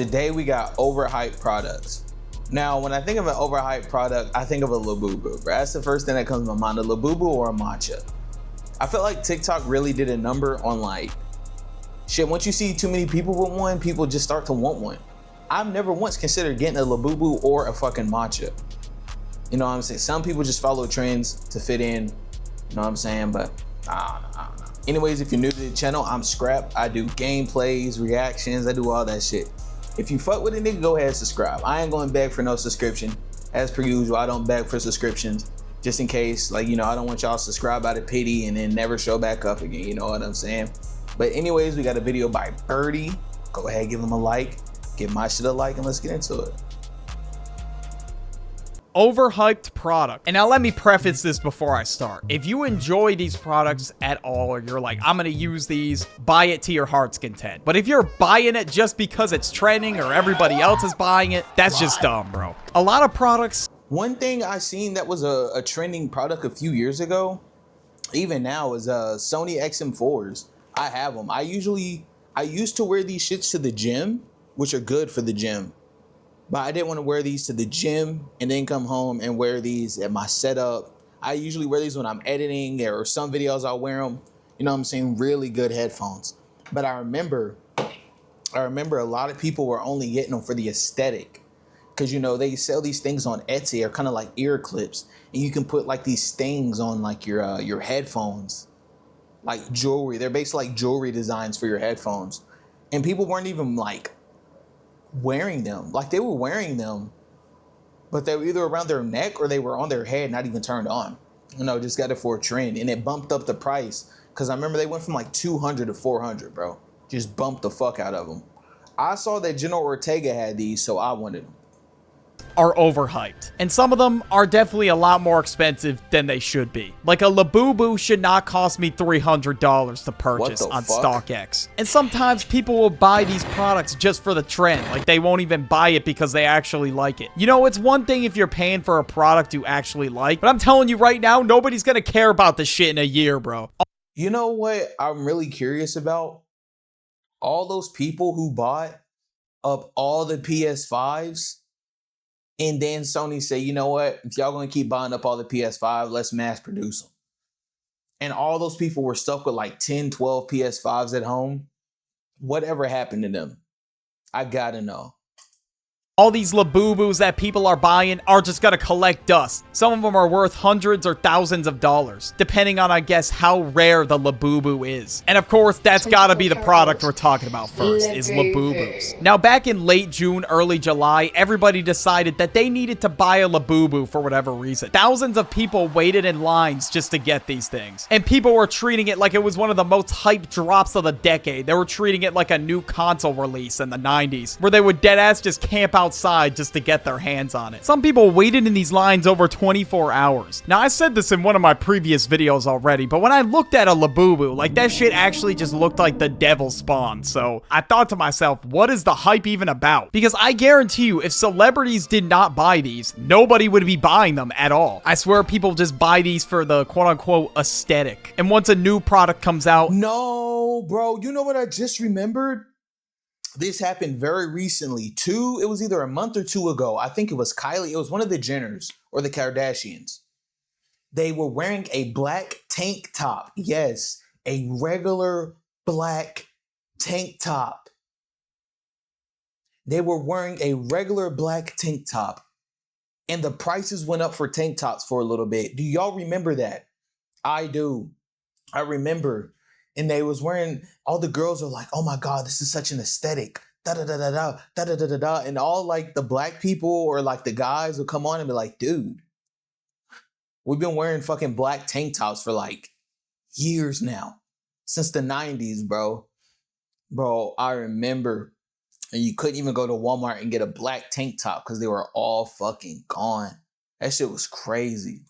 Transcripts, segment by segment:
Today we got overhyped products. Now, when I think of an overhyped product, I think of a Labubu, bro. That's the first thing that comes to my mind, a Labubu or a matcha. I feel like TikTok really did a number on like, shit, once you see too many people with one, people just start to want one. I've never once considered getting a Labubu or a fucking matcha. You know what I'm saying? Some people just follow trends to fit in, you know what I'm saying? But I don't know. Anyways, if you're new to the channel, I'm Scrap. I do gameplays, reactions, I do all that shit. If you fuck with a nigga, go ahead and subscribe. I ain't going beg for no subscription. As per usual, I don't beg for subscriptions. Just in case, like, you know, I don't want y'all to subscribe out of pity and then never show back up again, you know what I'm saying? But anyways, we got a video by Birdie. Go ahead, give him a like. Give my shit a like and let's get into it. Overhyped product. And now let me preface this before I start. If you enjoy these products at all, or you're like, I'm gonna use these, buy it to your heart's content. But if you're buying it just because it's trending or everybody else is buying it, that's just dumb, bro. A lot of products. One thing I seen that was a trending product a few years ago, even now, is Sony XM4s. I have them. I used to wear these shits to the gym, which are good for the gym. But I didn't want to wear these to the gym and then come home and wear these at my setup. I usually wear these when I'm editing, or some videos I'll wear them. You know what I'm saying? Really good headphones. But I remember a lot of people were only getting them for the aesthetic. Because, you know, they sell these things on Etsy. They're kind of like ear clips. And you can put like these things on like your headphones. Like jewelry. They're basically like jewelry designs for your headphones. And people weren't even like wearing them. Like they were wearing them, but they were either around their neck or they were on their head, not even turned on. You know, just got it for a trend, and it bumped up the price. Cause I remember they went from like 200 to 400, bro. Just bumped the fuck out of them. I saw that General Ortega had these, so I wanted them. Are overhyped. And some of them are definitely a lot more expensive than they should be. Like a Labubu should not cost me $300 to purchase on StockX. And sometimes people will buy these products just for the trend. Like they won't even buy it because they actually like it. You know, it's one thing if you're paying for a product you actually like, but I'm telling you right now, nobody's gonna care about this shit in a year, bro. You know what I'm really curious about? All those people who bought up all the PS5s, and then Sony said, you know what? If y'all gonna keep buying up all the PS5, let's mass produce them. And all those people were stuck with like 10, 12 PS5s at home. Whatever happened to them? I gotta know. All these Labubus that people are buying are just gonna collect dust. Some of them are worth hundreds or thousands of dollars, depending on, I guess, how rare the Labubu is. And of course, that's gotta be the product we're talking about first, is Labubus. Now, back in late June, early July, everybody decided that they needed to buy a Labubu for whatever reason. Thousands of people waited in lines just to get these things. And people were treating it like it was one of the most hyped drops of the decade. They were treating it like a new console release in the 90s, where they would deadass just camp outside just to get their hands on it. Some people waited in these lines over 24 hours. Now, I said this in one of my previous videos already, but when I looked at a Labubu, like that shit actually just looked like the devil spawn. So I thought to myself, what is the hype even about? Because I guarantee you, if celebrities did not buy these, nobody would be buying them at all. I swear people just buy these for the quote-unquote aesthetic. And once a new product comes out... No, bro, you know what I just remembered? This happened very recently. It was either a month or two ago. I think it was Kylie. It was one of the Jenners or the Kardashians. They were wearing a black tank top. Yes, a regular black tank top. They were wearing a regular black tank top. And the prices went up for tank tops for a little bit. Do y'all remember that? I do. I remember. And they was wearing, all the girls are like, oh my God, this is such an aesthetic. Da da da da da da da da da da. And all like the black people or like the guys would come on and be like, dude, we've been wearing fucking black tank tops for like years now. Since the 90s, bro. Bro, I remember. And you couldn't even go to Walmart and get a black tank top because they were all fucking gone. That shit was crazy.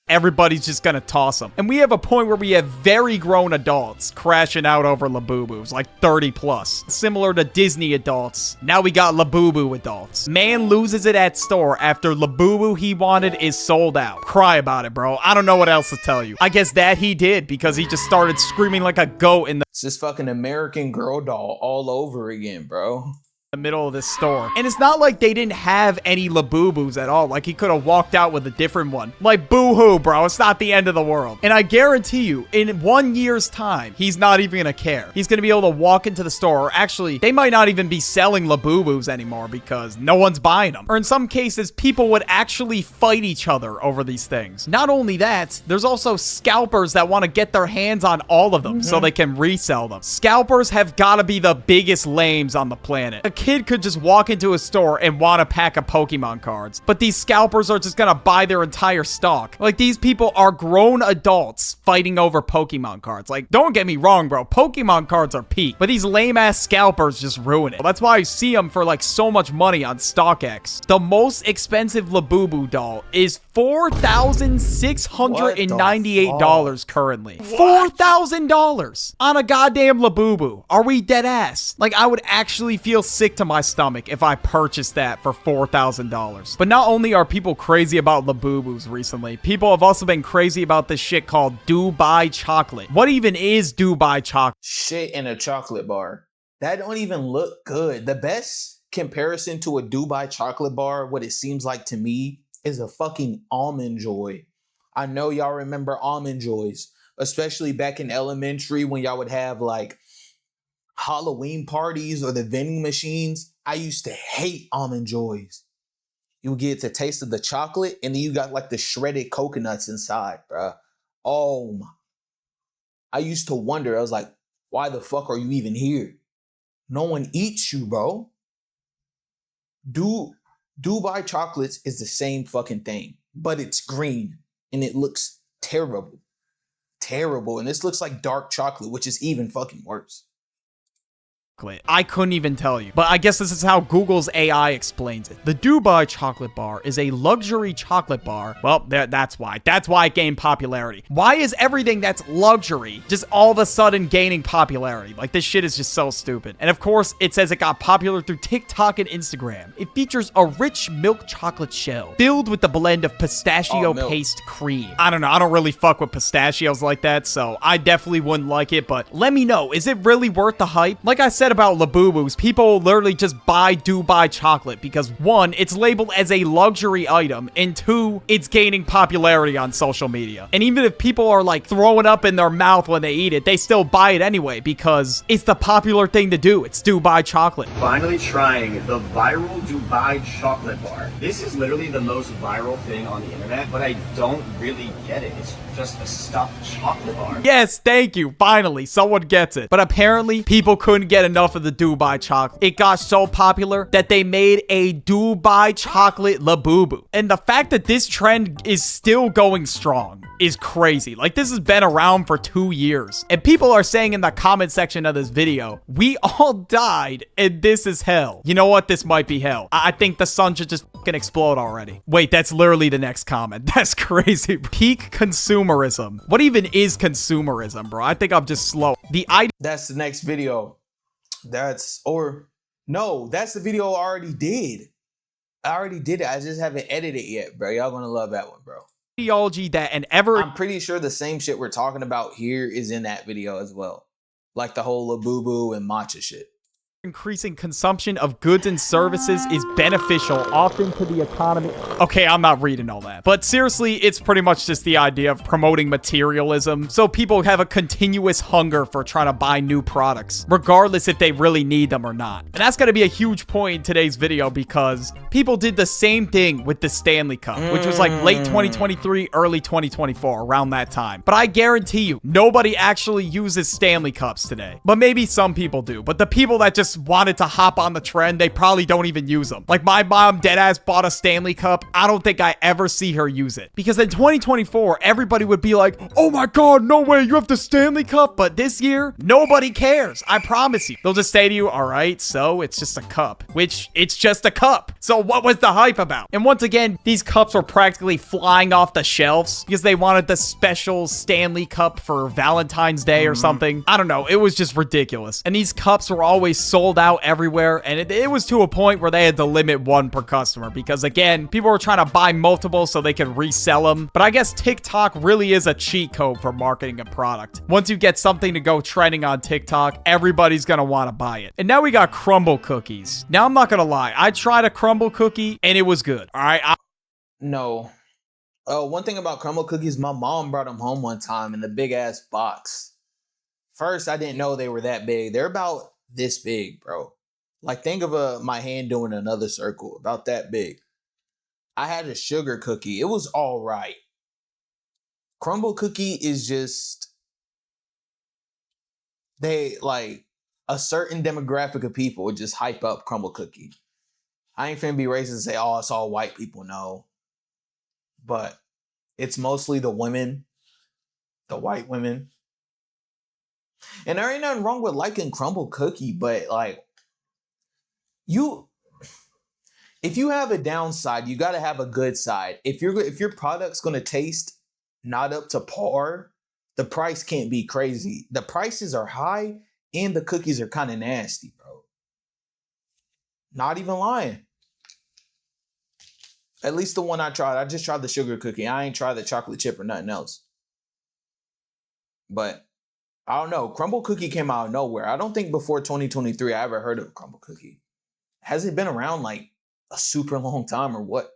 Everybody's just gonna toss them. And we have a point where we have very grown adults crashing out over Labubus, like 30 plus. Similar to Disney adults, now we got Labubu adults. Man loses it at store after Labubu he wanted is sold out. Cry about it, bro. I don't know what else to tell you. I guess that he did because he just started screaming like a goat in the— It's this fucking American Girl doll all over again, bro. the middle of this store. And it's not like they didn't have any Labubu's at all. Like, he could have walked out with a different one. Like, boo-hoo, bro. It's not the end of the world. And I guarantee you, in 1 year's time, he's not even gonna care. He's gonna be able to walk into the store. Or actually, they might not even be selling Labubu's anymore because no one's buying them. Or in some cases, people would actually fight each other over these things. Not only that, there's also scalpers that want to get their hands on all of them so they can resell them. Scalpers have got to be the biggest lames on the planet. A kid could just walk into a store and want a pack of Pokemon cards, but these scalpers are just gonna buy their entire stock. Like, these people are grown adults fighting over Pokemon cards. Like, don't get me wrong, bro. Pokemon cards are peak, but these lame-ass scalpers just ruin it. That's why I see them for, like, so much money on StockX. The most expensive Labubu doll is $4,698 currently. $4,000 on a goddamn Labubu. Are we dead ass? Like, I would actually feel sick to my stomach if I purchased that for $4,000. But not only are people crazy about Labubus recently, people have also been crazy about this shit called Dubai chocolate. What even is Dubai chocolate? Shit in a chocolate bar. That don't even look good. The best comparison to a Dubai chocolate bar, what it seems like to me, is a fucking Almond Joy. I know y'all remember Almond Joys, especially back in elementary when y'all would have like Halloween parties or the vending machines. I used to hate Almond Joys. You would get the taste of the chocolate and then you got like the shredded coconuts inside, bruh. Oh my. I used to wonder, I was like, why the fuck are you even here? No one eats you, bro. Dubai chocolates is the same fucking thing, but it's green and it looks terrible. Terrible. And this looks like dark chocolate, which is even fucking worse. I couldn't even tell you, but I guess this is how Google's AI explains it. The Dubai chocolate bar is a luxury chocolate bar. Well, that's why it gained popularity. Why is everything that's luxury just all of a sudden gaining popularity? Like, this shit is just so stupid. And of course, it says it got popular through TikTok and Instagram. It features a rich milk chocolate shell filled with a blend of pistachio paste cream. I don't know. I don't really fuck with pistachios like that, so I definitely wouldn't like it, but let me know. Is it really worth the hype? Like I said about Labubus, people literally just buy Dubai chocolate because 1, it's labeled as a luxury item, and 2, it's gaining popularity on social media. And even if people are like throwing up in their mouth when they eat it, they still buy it anyway because it's the popular thing to do. It's Dubai chocolate. Finally trying the viral Dubai chocolate bar. This is literally the most viral thing on the internet, but I don't really get it. It's just a stuffed chocolate bar. Yes, thank you. Finally, someone gets it. But apparently, people couldn't get enough of the Dubai chocolate. It got so popular that they made a Dubai chocolate Labubu. And the fact that this trend is still going strong is crazy. Like, this has been around for 2 years. And people are saying in the comment section of this video, we all died and this is hell. You know what? This might be hell. I think the sun should just fucking explode already. Wait, that's literally the next comment. That's crazy. Peak consumerism. What even is consumerism, bro? I think I'm just slow. That's the next video. That's the video I already did. I already did it. I just haven't edited it yet, bro. Y'all gonna love that one, bro. Ideology that I'm pretty sure the same shit we're talking about here is in that video as well. Like the whole Labubu and matcha shit. Increasing consumption of goods and services is beneficial, often to the economy. Okay, I'm not reading all that. But seriously, it's pretty much just the idea of promoting materialism, so people have a continuous hunger for trying to buy new products, regardless if they really need them or not. And that's going to be a huge point in today's video because people did the same thing with the Stanley Cup, which was like late 2023, early 2024, around that time. But I guarantee you, nobody actually uses Stanley Cups today. But maybe some people do. But the people that just wanted to hop on the trend, they probably don't even use them. Like, my mom deadass bought a Stanley Cup. I don't think I ever see her use it. Because in 2024, everybody would be like, oh my god, no way, you have the Stanley Cup? But this year, nobody cares. I promise you. They'll just say to you, all right, so it's just a cup. Which, it's just a cup. So what was the hype about? And once again, these cups were practically flying off the shelves because they wanted the special Stanley Cup for Valentine's Day or something. I don't know. It was just ridiculous. And these cups were always sold sold out everywhere, and it was to a point where they had to limit one per customer because, again, people were trying to buy multiple so they could resell them. But I guess TikTok really is a cheat code for marketing a product. Once you get something to go trending on TikTok, everybody's gonna want to buy it. And now we got crumble cookies. Now, I'm not gonna lie, I tried a crumble cookie and it was good. All right. No. Oh, one thing about crumble cookies, my mom brought them home one time in the big ass box. First, I didn't know they were that big. They're about this big, bro. Like, think of my hand doing another circle, about that big. I had a sugar cookie. It was all right. Crumble cookie is just, they like a certain demographic of people would just hype up crumble cookie. I ain't finna be racist and say, oh, it's all white people. No. But it's mostly the women, the white women. And there ain't nothing wrong with liking crumble cookie, but like, if you have a downside, you gotta have a good side. If your product's gonna taste not up to par, the price can't be crazy. The prices are high and the cookies are kind of nasty, bro. Not even lying. At least the one I tried. I just tried the sugar cookie. I ain't tried the chocolate chip or nothing else. But I don't know. Crumble cookie came out of nowhere. I don't think before 2023 I ever heard of crumble cookie. Has it been around like a super long time or what?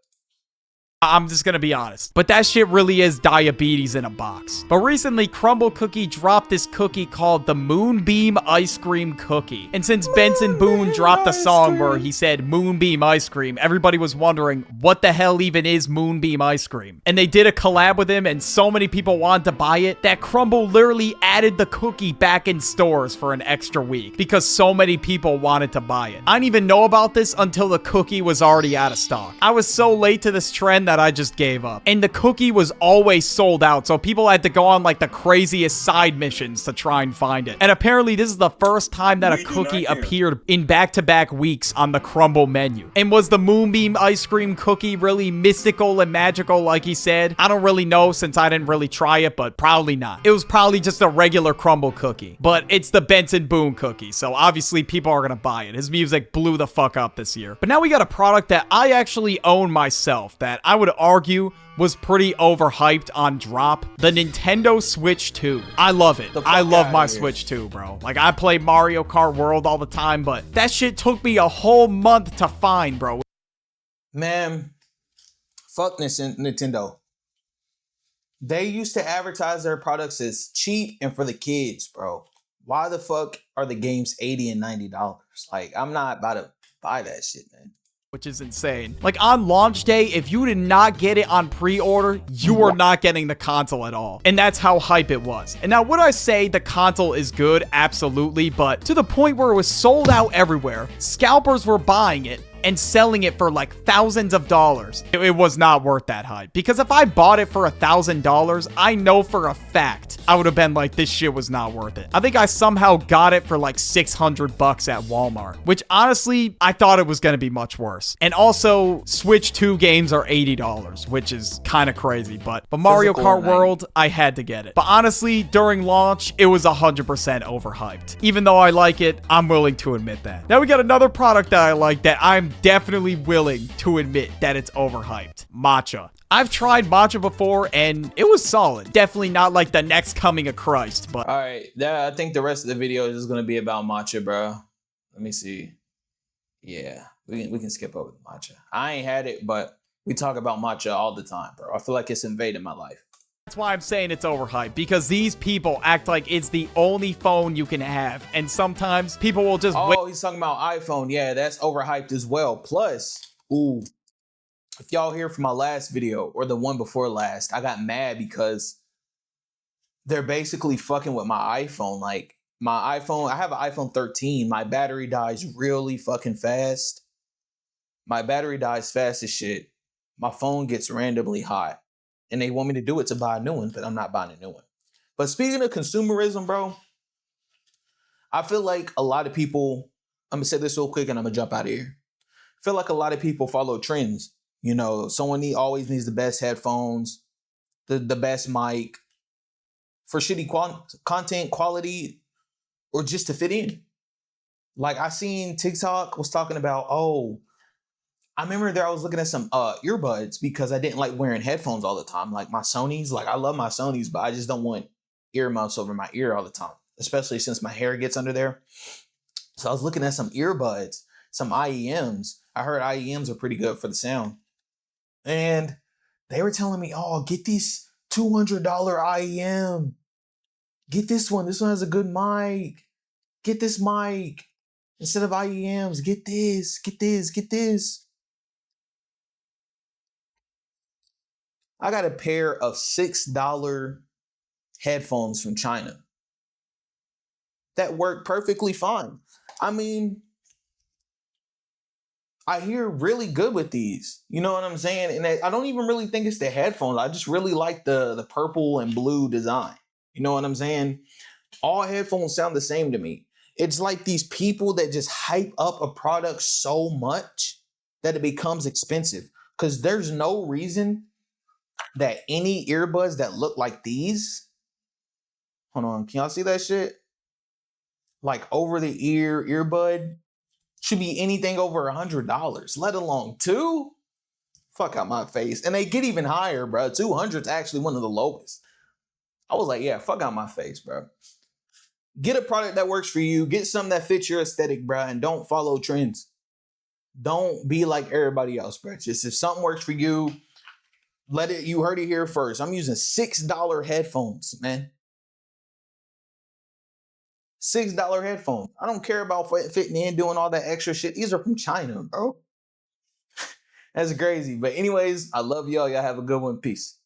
I'm just gonna be honest, but that shit really is diabetes in a box. But recently, Crumble Cookie dropped this cookie called the Moonbeam Ice Cream Cookie. And since Benson Boone dropped a song where he said Moonbeam Ice Cream, everybody was wondering what the hell even is Moonbeam Ice Cream. And they did a collab with him, and so many people wanted to buy it that Crumble literally added the cookie back in stores for an extra week because so many people wanted to buy it. I didn't even know about this until the cookie was already out of stock. I was so late to this trend that I just gave up. And the cookie was always sold out, so people had to go on like the craziest side missions to try and find it. And apparently this is the first time that a cookie appeared in back-to-back weeks on the Crumble menu. And was the Moonbeam Ice Cream Cookie really mystical and magical like he said? I don't really know since I didn't really try it, but probably not. It was probably just a regular Crumble cookie. But it's the Benson Boone cookie, so obviously people are gonna buy it. His music blew the fuck up this year. But now we got a product that I actually own myself that I would argue was pretty overhyped on drop. The Nintendo Switch 2. I love it. I love my Switch 2, bro. Like, I play Mario Kart World all the time, but that shit took me a whole month to find, bro. Man, fuck Nintendo. They used to advertise their products as cheap and for the kids, bro. Why the fuck are the games $80 and $90? Like, I'm not about to buy that shit, man. Which is insane. Like, on launch day, if you did not get it on pre-order, you were not getting the console at all. And that's how hype it was. And now, would I say the console is good? Absolutely. But to the point where it was sold out everywhere, scalpers were buying it and selling it for like thousands of dollars. It was not worth that hype. Because if I bought it for $1,000, I know for a fact I would have been like, this shit was not worth it. I think I somehow got it for like 600 bucks at Walmart, which honestly, I thought it was going to be much worse. And also, Switch 2 games are $80, which is kind of crazy. But Mario Kart World, I had to get it. But honestly, during launch, it was 100% overhyped. Even though I like it, I'm willing to admit that. Now we got another product that I like that I'm definitely willing to admit that it's overhyped. Matcha. I've tried matcha before and it was solid. Definitely not like the next coming of Christ, but... All right, I think the rest of the video is just going to be about matcha, bro. Let me see. Yeah, we can skip over the matcha. I ain't had it, but we talk about matcha all the time, bro. I feel like it's invaded my life. That's why I'm saying it's overhyped, because these people act like it's the only phone you can have, and sometimes people will just Oh, he's talking about iPhone. Yeah, that's overhyped as well. Plus, ooh, if y'all hear from my last video or the one before last, I got mad because they're basically fucking with my iPhone. Like, my iPhone, I have an iPhone 13. My battery dies really fucking fast. My battery dies fast as shit. My phone gets randomly hot. And they want me to do it to buy a new one, but I'm not buying a new one. But speaking of consumerism, bro, I feel like a lot of people, I'm going to say this real quick and I'm going to jump out of here. I feel like a lot of people follow trends. You know, someone always needs the best headphones, the best mic, for shitty content quality, or just to fit in. Like I seen TikTok was talking about, oh, I remember there I was looking at some earbuds because I didn't like wearing headphones all the time. Like my Sony's, like I love my Sony's, but I just don't want earmuffs over my ear all the time, especially since my hair gets under there. So I was looking at some earbuds, some IEMs. I heard IEMs are pretty good for the sound. And they were telling me, oh, get these $200 IEM. Get this one. This one has a good mic. Get this mic. Instead of IEMs, get this, get this, get this. I got a pair of $6 headphones from China that work perfectly fine. I mean, I hear really good with these. You know what I'm saying? And I don't even really think it's the headphones. I just really like the purple and blue design. You know what I'm saying? All headphones sound the same to me. It's like these people that just hype up a product so much that it becomes expensive. Because there's no reason that any earbuds that look like these, hold on, can y'all see that shit? Like over the ear earbud should be anything over $100, let alone two. Fuck out my face. And they get even higher, bro. 200 is actually one of the lowest. I was like, yeah, fuck out my face, bro. Get a product that works for you. Get something that fits your aesthetic, bro, and don't follow trends. Don't be like everybody else, bro. Just if something works for you, let it. You heard it here first. I'm using $6 headphones, man. $6 headphones. I don't care about fitting in, doing all that extra shit. These are from China, bro. That's crazy. But anyways, I love y'all. Y'all have a good one. Peace.